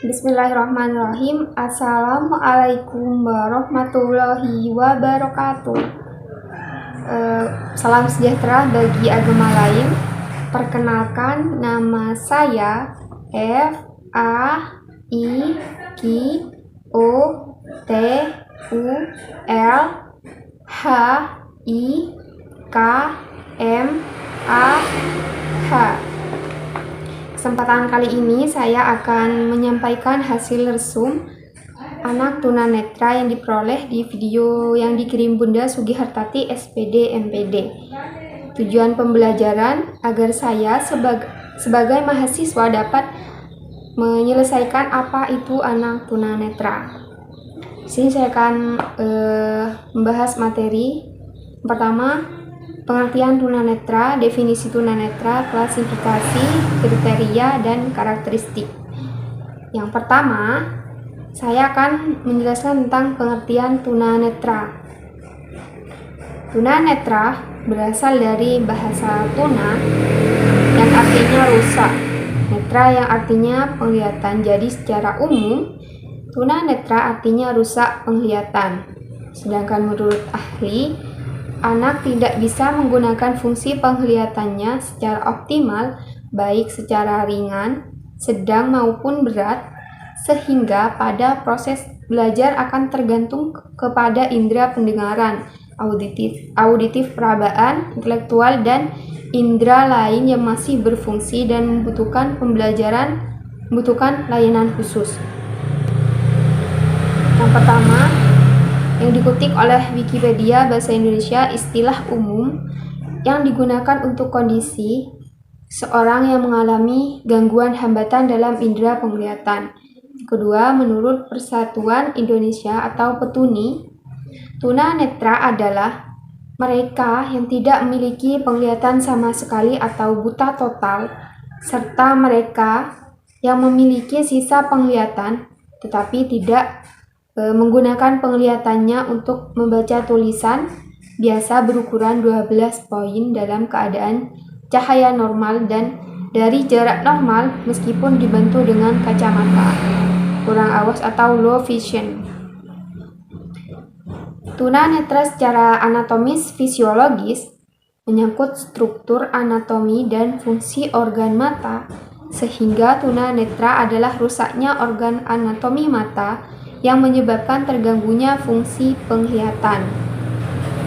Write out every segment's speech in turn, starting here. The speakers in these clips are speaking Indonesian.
Bismillahirrahmanirrahim. Assalamualaikum warahmatullahi wabarakatuh. Salam sejahtera bagi agama lain. Perkenalkan, nama saya F A I Q O T U L H I K M A H. Kesempatan kali ini saya akan menyampaikan hasil resum anak tunanetra yang diperoleh di video yang dikirim Bunda Sugihartati SPD MPD. Tujuan pembelajaran agar saya sebagai mahasiswa dapat menyelesaikan apa itu anak tunanetra. Di sini saya akan membahas materi. Pertama, pengertian tunanetra, definisi tunanetra, klasifikasi, kriteria, dan karakteristik. Yang pertama, saya akan menjelaskan tentang pengertian tunanetra. Tunanetra berasal dari bahasa tuna yang artinya rusak, netra yang artinya penglihatan. Jadi secara umum, tunanetra artinya rusak penglihatan. Sedangkan menurut ahli, anak tidak bisa menggunakan fungsi penglihatannya secara optimal, baik secara ringan, sedang maupun berat, sehingga pada proses belajar akan tergantung kepada indera pendengaran, auditif perabaan, intelektual, dan indera lain yang masih berfungsi dan membutuhkan layanan khusus. Yang pertama, yang dikutip oleh Wikipedia Bahasa Indonesia, istilah umum yang digunakan untuk kondisi seorang yang mengalami gangguan hambatan dalam indera penglihatan. Kedua, menurut Persatuan Indonesia atau Petuni, tunanetra adalah mereka yang tidak memiliki penglihatan sama sekali atau buta total, serta mereka yang memiliki sisa penglihatan tetapi tidak menggunakan penglihatannya untuk membaca tulisan, biasa berukuran 12 poin dalam keadaan cahaya normal dan dari jarak normal meskipun dibantu dengan kacamata kurang awas atau low vision. Tunanetra secara anatomis fisiologis menyangkut struktur anatomi dan fungsi organ mata, sehingga tunanetra adalah rusaknya organ anatomi mata yang menyebabkan terganggunya fungsi penglihatan.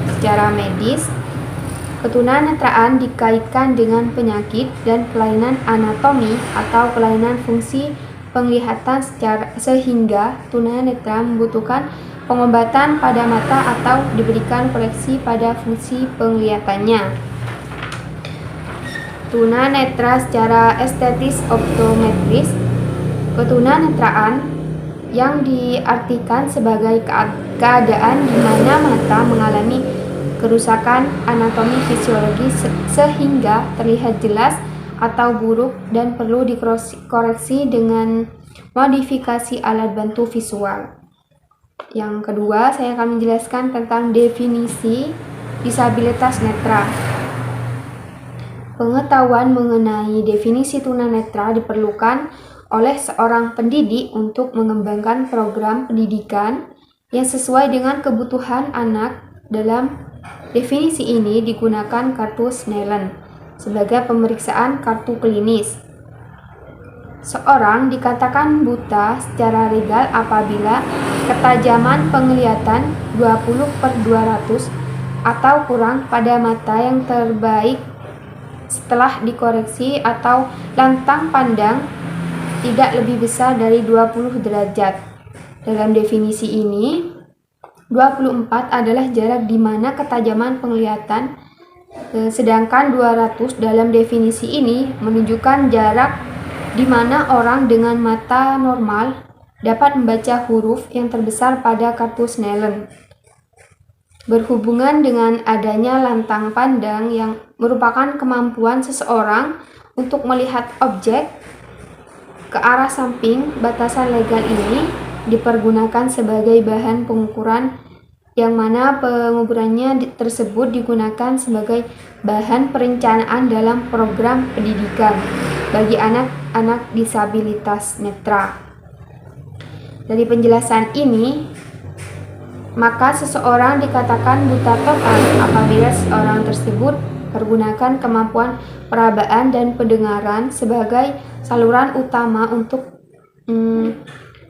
Secara medis, ketunanetraan dikaitkan dengan penyakit dan kelainan anatomi atau kelainan fungsi penglihatan sehingga tunanetra membutuhkan pengobatan pada mata atau diberikan koreksi pada fungsi penglihatannya. Tunanetra secara estetis optometris, ketunanetraan yang diartikan sebagai keadaan di mana mata mengalami kerusakan anatomi fisiologis sehingga terlihat jelas atau buruk dan perlu dikoreksi dengan modifikasi alat bantu visual. Yang kedua, saya akan menjelaskan tentang definisi disabilitas netra. Pengetahuan mengenai definisi tunanetra diperlukan oleh seorang pendidik untuk mengembangkan program pendidikan yang sesuai dengan kebutuhan anak. Dalam definisi ini digunakan kartu Snellen sebagai pemeriksaan kartu klinis. Seorang dikatakan buta secara legal apabila ketajaman penglihatan 20/200 atau kurang pada mata yang terbaik setelah dikoreksi atau lantang pandang tidak lebih besar dari 20 derajat. Dalam definisi ini, 24 adalah jarak di mana ketajaman penglihatan, sedangkan 200 dalam definisi ini menunjukkan jarak di mana orang dengan mata normal dapat membaca huruf yang terbesar pada kartu Snellen. Berhubungan dengan adanya lantang pandang yang merupakan kemampuan seseorang untuk melihat objek ke arah samping, batasan legal ini dipergunakan sebagai bahan pengukuran yang mana pengukurannya tersebut digunakan sebagai bahan perencanaan dalam program pendidikan bagi anak-anak disabilitas netra. Dari penjelasan ini, maka seseorang dikatakan buta total apabila seorang tersebut pergunakan kemampuan perabaan dan pendengaran sebagai saluran utama untuk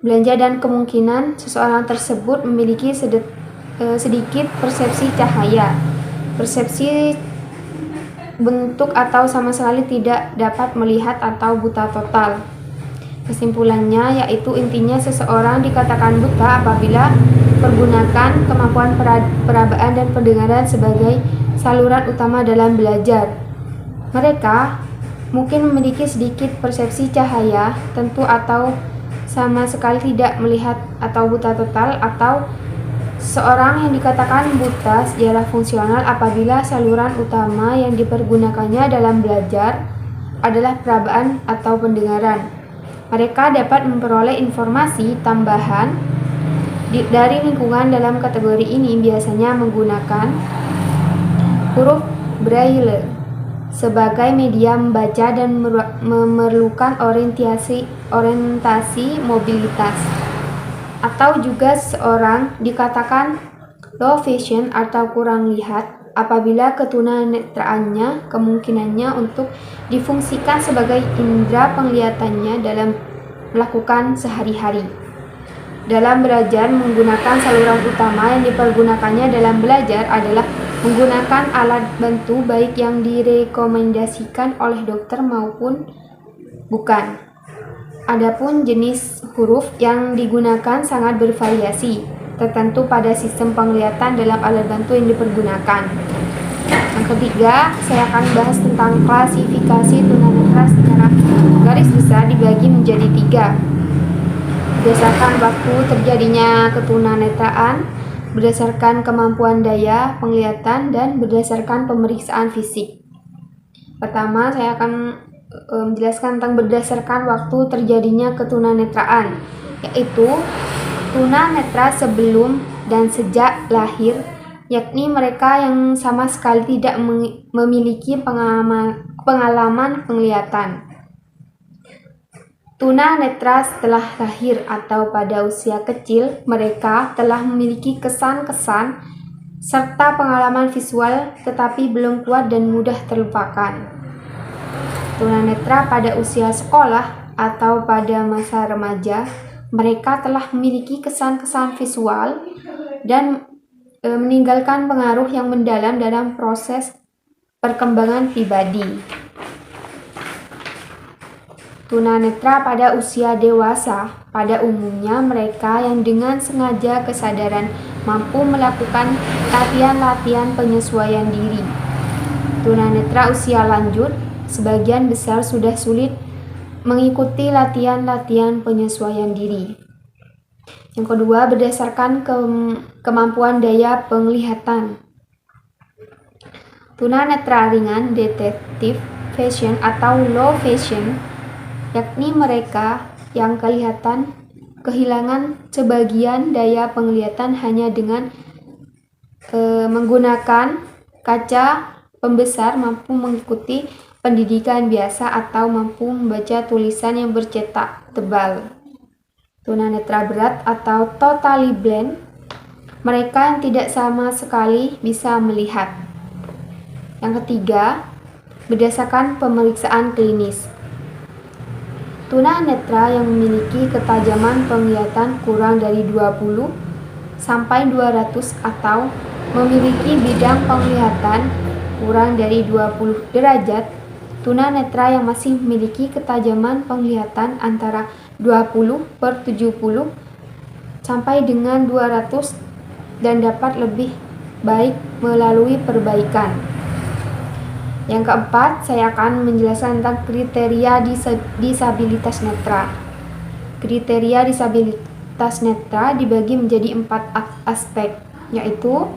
belanja, dan kemungkinan seseorang tersebut memiliki sedikit persepsi cahaya, persepsi bentuk, atau sama sekali tidak dapat melihat atau buta total. Kesimpulannya yaitu intinya seseorang dikatakan buta apabila pergunakan kemampuan perabaan dan pendengaran sebagai saluran utama dalam belajar. Mereka mungkin memiliki sedikit persepsi cahaya tentu atau sama sekali tidak melihat atau buta total, atau seorang yang dikatakan buta secara fungsional apabila saluran utama yang dipergunakannya dalam belajar adalah perabaan atau pendengaran. Mereka dapat memperoleh informasi tambahan dari lingkungan. Dalam kategori ini biasanya menggunakan huruf Braille sebagai media membaca dan memerlukan orientasi mobilitas. Atau juga seorang dikatakan low vision atau kurang lihat apabila ketunanetraannya kemungkinannya untuk difungsikan sebagai indera penglihatannya dalam melakukan sehari-hari. Dalam belajar, menggunakan saluran utama yang dipergunakannya dalam belajar adalah menggunakan alat bantu baik yang direkomendasikan oleh dokter maupun bukan. Adapun jenis huruf yang digunakan sangat bervariasi, tertentu pada sistem penglihatan dalam alat bantu yang dipergunakan. Yang ketiga, saya akan bahas tentang klasifikasi tunanetra secara garis besar dibagi menjadi 3. Berdasarkan waktu terjadinya ketunanetraan, berdasarkan kemampuan daya penglihatan, dan berdasarkan pemeriksaan fisik. Pertama, saya akan menjelaskan tentang berdasarkan waktu terjadinya ketunanetraan, yaitu tunanetra sebelum dan sejak lahir, yakni mereka yang sama sekali tidak memiliki pengalaman penglihatan. Tunanetra setelah lahir atau pada usia kecil, mereka telah memiliki kesan-kesan serta pengalaman visual tetapi belum kuat dan mudah terlupakan. Tunanetra pada usia sekolah atau pada masa remaja, mereka telah memiliki kesan-kesan visual dan meninggalkan pengaruh yang mendalam dalam proses perkembangan pribadi. Tunanetra pada usia dewasa, pada umumnya mereka yang dengan sengaja kesadaran mampu melakukan latihan-latihan penyesuaian diri. Tunanetra usia lanjut, sebagian besar sudah sulit mengikuti latihan-latihan penyesuaian diri. Yang kedua, berdasarkan kemampuan daya penglihatan. Tunanetra ringan, detective vision atau low vision, yakni mereka yang kehilangan sebagian daya penglihatan hanya dengan menggunakan kaca pembesar, mampu mengikuti pendidikan biasa, atau mampu membaca tulisan yang bercetak tebal. Tunanetra berat atau totally blind, mereka yang tidak sama sekali bisa melihat. Yang ketiga, berdasarkan pemeriksaan klinis. Tunanetra yang memiliki ketajaman penglihatan kurang dari 20 sampai 200 atau memiliki bidang penglihatan kurang dari 20 derajat. Tunanetra yang masih memiliki ketajaman penglihatan antara 20/70 sampai dengan 200 dan dapat lebih baik melalui perbaikan. Yang keempat, saya akan menjelaskan tentang kriteria disabilitas netra. Kriteria disabilitas netra dibagi menjadi 4 aspek, yaitu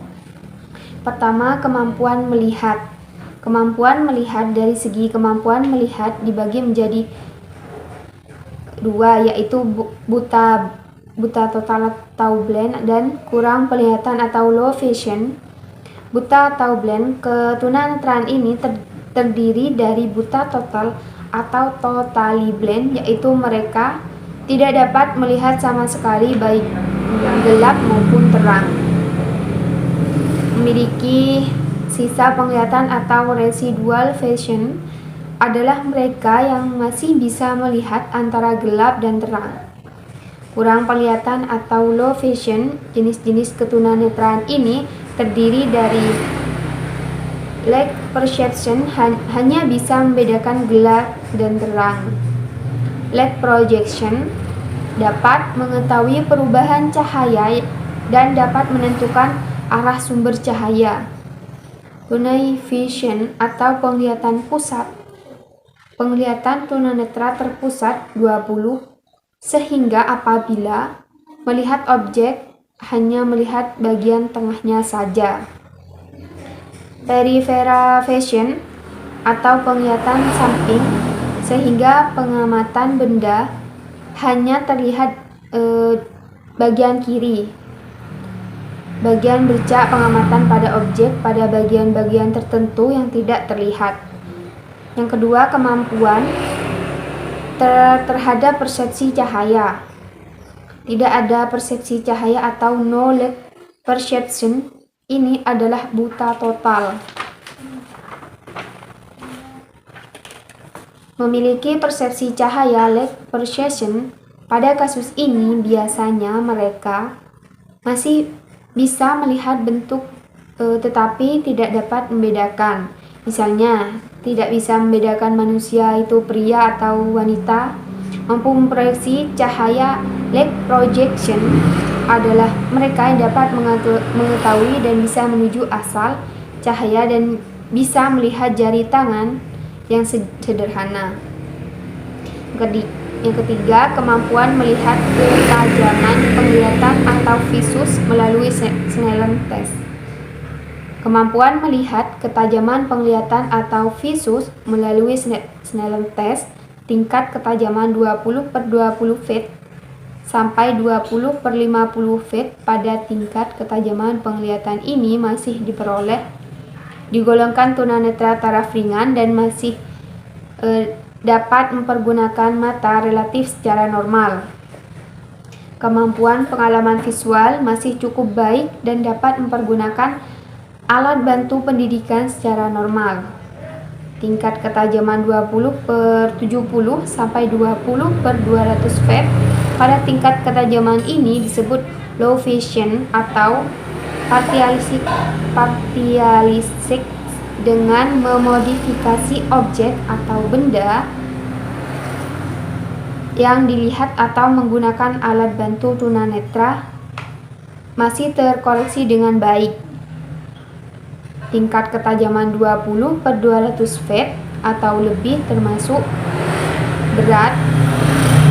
pertama, kemampuan melihat. Kemampuan melihat dari segi kemampuan melihat dibagi menjadi 2, yaitu buta total atau blind dan kurang penglihatan atau low vision. Buta atau blind, ketunanetraan ini terdiri dari buta total atau totally blind, yaitu mereka tidak dapat melihat sama sekali baik gelap maupun terang. Memiliki sisa penglihatan atau residual vision adalah mereka yang masih bisa melihat antara gelap dan terang. Kurang penglihatan atau low vision, jenis-jenis ketunanetraan ini terdiri dari lack perception, hanya bisa membedakan gelap dan terang. Lack projection, dapat mengetahui perubahan cahaya dan dapat menentukan arah sumber cahaya. Tunai vision atau penglihatan pusat, penglihatan tunanetra terpusat 20, sehingga apabila melihat objek hanya melihat bagian tengahnya saja. Peripheral vision atau penglihatan samping, sehingga pengamatan benda hanya terlihat bagian kiri. Bagian bercak pengamatan pada objek pada bagian-bagian tertentu yang tidak terlihat. Yang kedua, kemampuan terhadap persepsi cahaya. Tidak ada persepsi cahaya atau no light perception, ini adalah buta total. Memiliki persepsi cahaya light perception, pada kasus ini biasanya mereka masih bisa melihat bentuk tetapi tidak dapat membedakan. Misalnya, tidak bisa membedakan manusia itu pria atau wanita. Mampu memproyeksi cahaya light projection adalah mereka yang dapat mengetahui dan bisa menuju asal cahaya dan bisa melihat jari tangan yang sederhana. Yang ketiga, kemampuan melihat ketajaman penglihatan atau visus melalui Snellen test. Kemampuan melihat ketajaman penglihatan atau visus melalui Snellen test, tingkat ketajaman 20/20 feet sampai 20/50 feet pada tingkat ketajaman penglihatan ini masih diperoleh di golongan tunanetra taraf ringan dan masih dapat mempergunakan mata relatif secara normal. Kemampuan pengalaman visual masih cukup baik dan dapat mempergunakan alat bantu pendidikan secara normal. Tingkat ketajaman 20/70 sampai 20/200 feet pada tingkat ketajaman ini disebut low vision atau partialistic dengan memodifikasi objek atau benda yang dilihat atau menggunakan alat bantu tunanetra masih terkoreksi dengan baik. Tingkat ketajaman 20/200 feet atau lebih termasuk berat,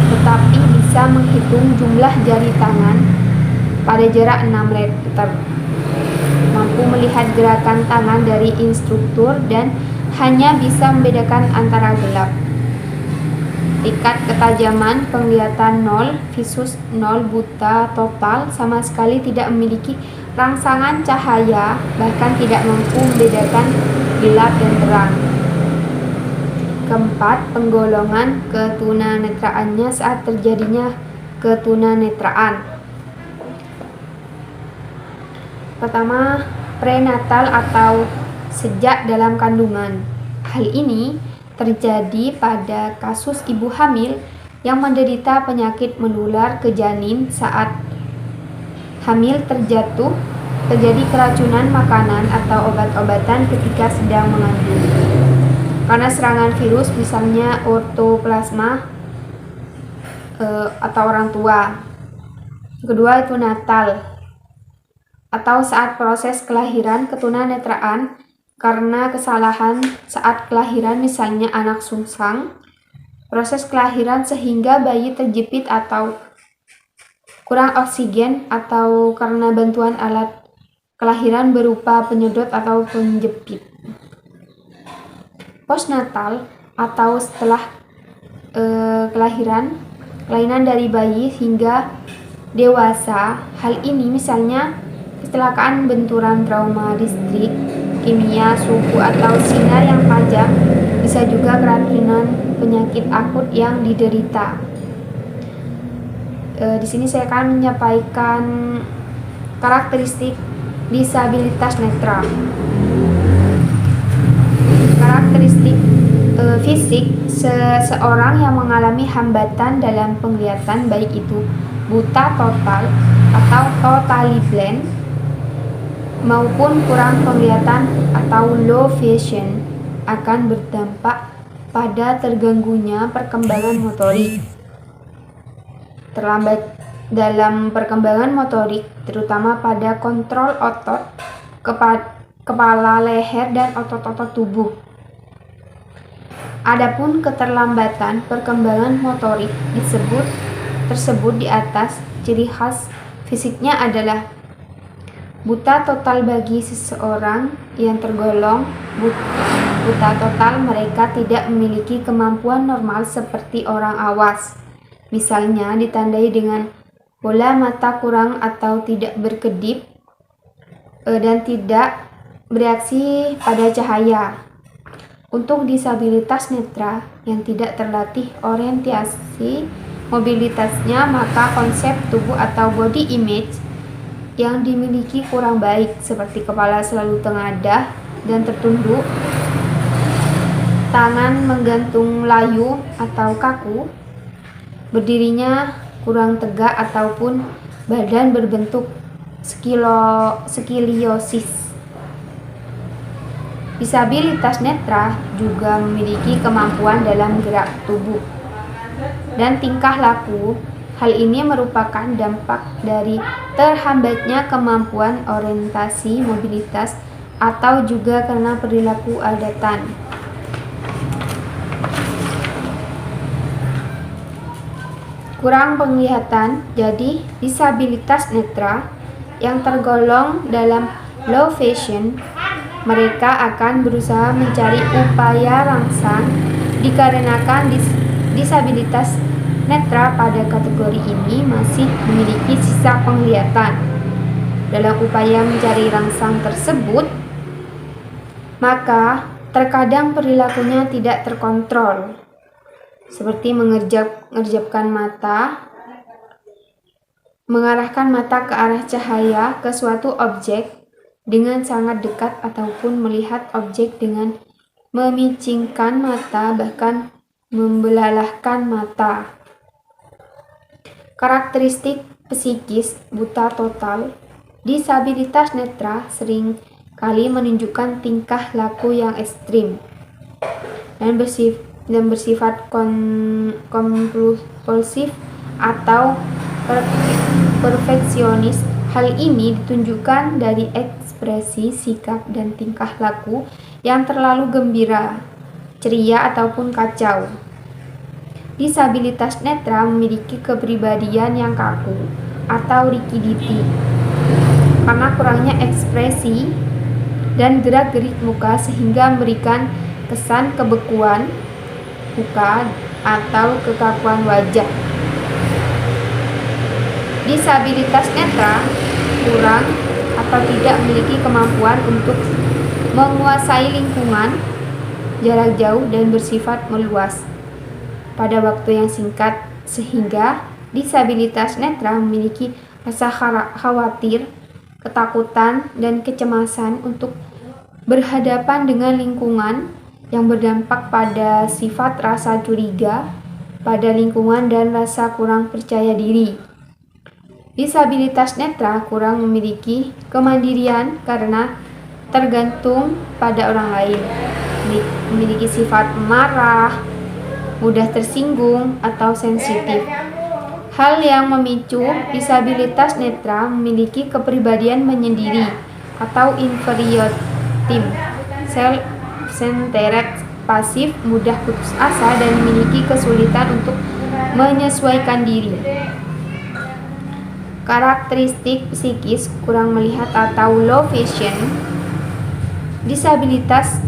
tetapi bisa menghitung jumlah jari tangan pada jarak 6 meter. Mampu melihat gerakan tangan dari instruktur dan hanya bisa membedakan antara gelap. Tingkat ketajaman penglihatan 0, visus 0, buta total, sama sekali tidak memiliki rangsangan cahaya, bahkan tidak mampu membedakan gelap dan terang. Keempat, penggolongan ketunanetraannya saat terjadinya ketunanetraan. Pertama, prenatal atau sejak dalam kandungan. Hal ini terjadi pada kasus ibu hamil yang menderita penyakit menular ke janin saat hamil, terjadi keracunan makanan atau obat-obatan ketika sedang mengandung. Karena serangan virus, misalnya ortoplasma atau orang tua. Kedua, itu natal atau saat proses kelahiran ketunanetraan karena kesalahan saat kelahiran, misalnya anak sungsang, proses kelahiran sehingga bayi terjepit atau kurang oksigen, atau karena bantuan alat kelahiran berupa penyedot atau penjepit. Postnatal atau setelah kelahiran, kelainan dari bayi hingga dewasa. Hal ini misalnya kecelakaan, benturan, trauma listrik, kimia, suhu atau sinar yang tajam, bisa juga keracunan penyakit akut yang diderita. Di sini saya akan menyampaikan karakteristik disabilitas netra. Karakteristik fisik seseorang yang mengalami hambatan dalam penglihatan, baik itu buta total atau totally blind maupun kurang penglihatan atau low vision, akan berdampak pada terganggunya perkembangan motorik. Terlambat dalam perkembangan motorik, terutama pada kontrol otot kepala, leher, dan otot-otot tubuh. Adapun keterlambatan perkembangan motorik tersebut di atas, ciri khas fisiknya adalah buta total. Bagi seseorang yang tergolong buta total, mereka tidak memiliki kemampuan normal seperti orang awas. Misalnya ditandai dengan bola mata kurang atau tidak berkedip dan tidak bereaksi pada cahaya. Untuk disabilitas netra yang tidak terlatih orientasi mobilitasnya, maka konsep tubuh atau body image yang dimiliki kurang baik, seperti kepala selalu tengadah dan tertunduk, tangan menggantung layu atau kaku, berdirinya kurang tegak, ataupun badan berbentuk skoliosis. Disabilitas netra juga memiliki kemampuan dalam gerak tubuh dan tingkah laku. Hal ini merupakan dampak dari terhambatnya kemampuan orientasi mobilitas atau juga karena perilaku adatan. Kurang penglihatan. Jadi, disabilitas netra yang tergolong dalam low vision, mereka akan berusaha mencari upaya rangsang. Dikarenakan disabilitas netra pada kategori ini masih memiliki sisa penglihatan. Dalam upaya mencari rangsang tersebut, maka terkadang perilakunya tidak terkontrol, seperti mengerjapkan mata, mengarahkan mata ke arah cahaya ke suatu objek dengan sangat dekat, ataupun melihat objek dengan memicingkan mata, bahkan membelalakkan mata. Karakteristik psikis buta total. Disabilitas netra sering kali menunjukkan tingkah laku yang ekstrim dan bersifat kompulsif atau perfeksionis. Hal ini ditunjukkan dari ekspresi, sikap, dan tingkah laku yang terlalu gembira, ceria, ataupun kacau. Disabilitas netra memiliki kepribadian yang kaku atau rigidity karena kurangnya ekspresi dan gerak-gerik muka, sehingga memberikan kesan kebekuan muka atau kekakuan wajah. Disabilitas netra kurang atau tidak memiliki kemampuan untuk menguasai lingkungan, jarak jauh, dan bersifat meluas pada waktu yang singkat, sehingga disabilitas netra memiliki rasa khawatir, ketakutan, dan kecemasan untuk berhadapan dengan lingkungan, yang berdampak pada sifat rasa curiga pada lingkungan dan rasa kurang percaya diri. Disabilitas netra kurang memiliki kemandirian karena tergantung pada orang lain, memiliki sifat marah, mudah tersinggung, atau sensitif. Hal yang memicu disabilitas netra memiliki kepribadian menyendiri atau inferiorism, self-centered, pasif, mudah putus asa, dan memiliki kesulitan untuk menyesuaikan diri. Karakteristik psikis kurang melihat atau low vision. Disabilitas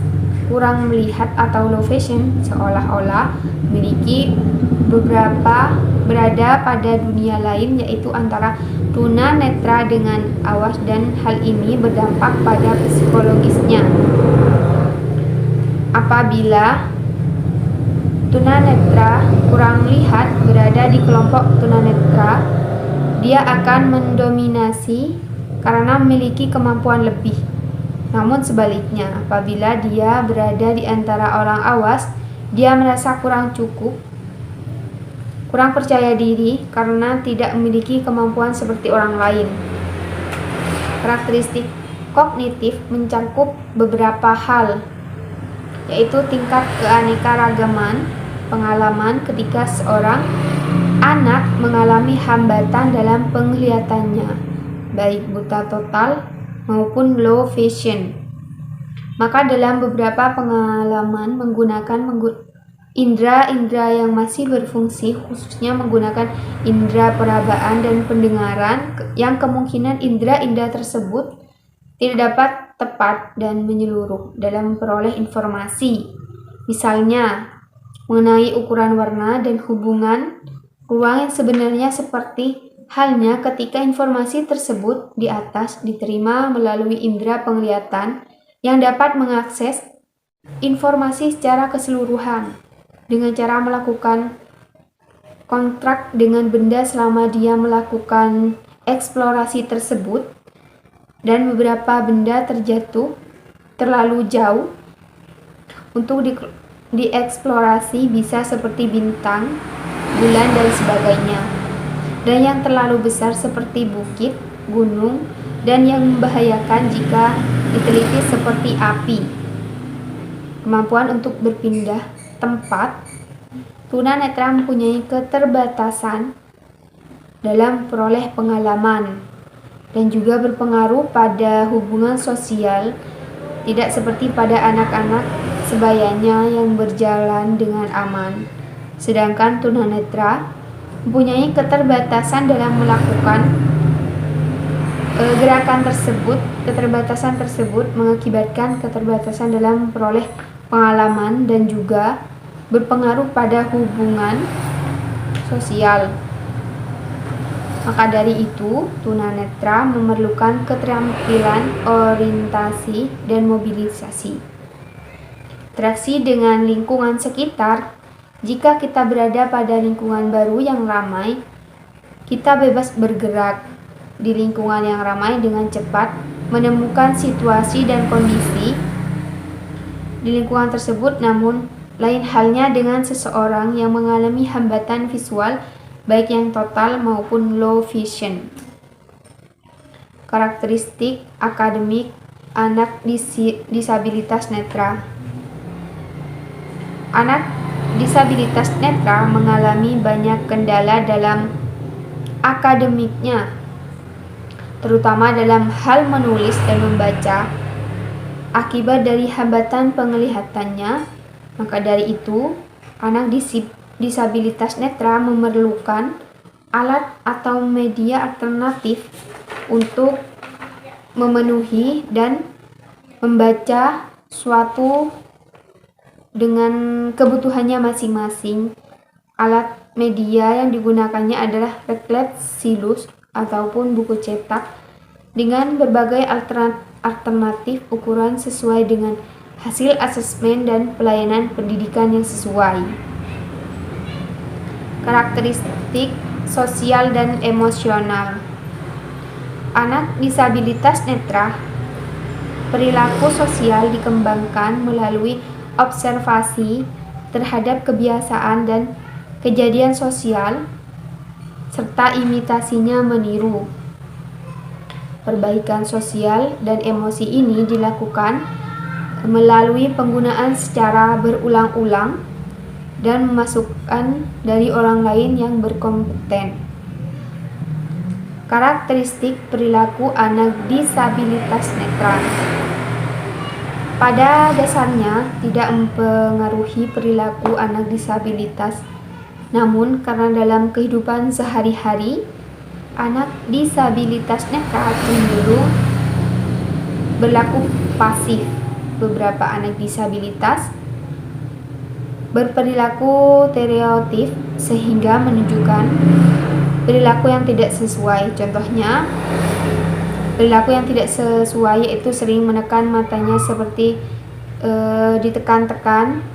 kurang melihat atau low vision seolah-olah memiliki berada pada dunia lain, yaitu antara tunanetra dengan awas, dan hal ini berdampak pada psikologisnya. Apabila tunanetra kurang melihat berada di kelompok tunanetra, dia akan mendominasi karena memiliki kemampuan lebih. Namun sebaliknya, apabila dia berada di antara orang awas, dia merasa kurang cukup, kurang percaya diri karena tidak memiliki kemampuan seperti orang lain. Karakteristik kognitif mencakup beberapa hal, yaitu tingkat keanekaragaman pengalaman ketika seorang anak mengalami hambatan dalam penglihatannya, baik buta total maupun low vision. Maka dalam beberapa pengalaman menggunakan indera-indera yang masih berfungsi, khususnya menggunakan indera perabaan dan pendengaran, yang kemungkinan indera-indera tersebut tidak dapat tepat dan menyeluruh dalam memperoleh informasi. Misalnya, mengenai ukuran warna dan hubungan ruang yang sebenarnya, seperti halnya ketika informasi tersebut di atas diterima melalui indera penglihatan yang dapat mengakses informasi secara keseluruhan dengan cara melakukan kontrak dengan benda selama dia melakukan eksplorasi tersebut, dan beberapa benda terjatuh terlalu jauh untuk dieksplorasi, bisa seperti bintang, bulan, dan sebagainya, dan yang terlalu besar seperti bukit, gunung, dan yang membahayakan jika diteliti seperti api. Kemampuan untuk berpindah tempat, tunanetra mempunyai keterbatasan dalam peroleh pengalaman dan juga berpengaruh pada hubungan sosial, tidak seperti pada anak-anak sebayanya yang berjalan dengan aman. Sedangkan tunanetra mempunyai keterbatasan dalam melakukan gerakan tersebut. Keterbatasan tersebut mengakibatkan keterbatasan dalam memperoleh pengalaman dan juga berpengaruh pada hubungan sosial. Maka dari itu, tunanetra memerlukan keterampilan orientasi dan mobilisasi, interaksi dengan lingkungan sekitar. Jika kita berada pada lingkungan baru yang ramai, kita bebas bergerak di lingkungan yang ramai dengan cepat, menemukan situasi dan kondisi di lingkungan tersebut. Namun, lain halnya dengan seseorang yang mengalami hambatan visual, baik yang total maupun low vision. Karakteristik akademik anak disabilitas netra. Anak disabilitas netra mengalami banyak kendala dalam akademiknya, terutama dalam hal menulis dan membaca, akibat dari hambatan penglihatannya. Maka dari itu, anak disabilitas netra memerlukan alat atau media alternatif untuk memenuhi dan membaca suatu dengan kebutuhannya masing-masing. Alat media yang digunakannya adalah stylus ataupun buku cetak dengan berbagai alternatif ukuran sesuai dengan hasil asesmen dan pelayanan pendidikan yang sesuai. Karakteristik sosial dan emosional anak disabilitas netra. Perilaku sosial dikembangkan melalui observasi terhadap kebiasaan dan kejadian sosial, serta imitasinya meniru. Perbaikan sosial dan emosi ini dilakukan melalui penggunaan secara berulang-ulang dan memasukkan dari orang lain yang berkompeten. Karakteristik perilaku anak disabilitas netra. Pada dasarnya tidak mempengaruhi perilaku anak disabilitas, namun karena dalam kehidupan sehari-hari, anak disabilitas netra cenderung berlaku pasif. Beberapa anak disabilitas berperilaku stereotip sehingga menunjukkan perilaku yang tidak sesuai. Contohnya, perilaku yang tidak sesuai yaitu sering menekan matanya seperti ditekan-tekan,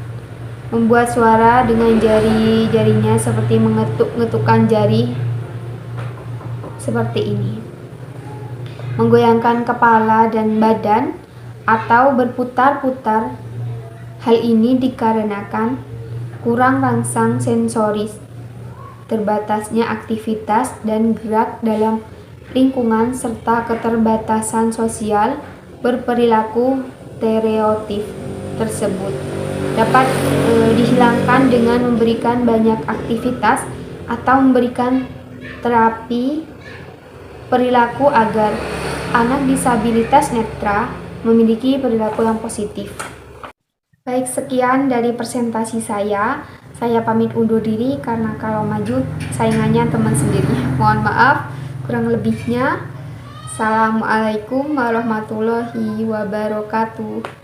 membuat suara dengan jari-jarinya seperti mengetuk-ngetukkan jari, seperti ini. Menggoyangkan kepala dan badan atau berputar-putar. Hal ini dikarenakan kurang rangsang sensoris, terbatasnya aktivitas dan gerak dalam lingkungan, serta keterbatasan sosial berperilaku stereotip tersebut dapat dihilangkan dengan memberikan banyak aktivitas atau memberikan terapi perilaku agar anak disabilitas netra memiliki perilaku yang positif. Baik, sekian dari presentasi saya. Saya pamit undur diri karena kalau maju saingannya teman sendiri. Mohon maaf kurang lebihnya. Assalamualaikum warahmatullahi wabarakatuh.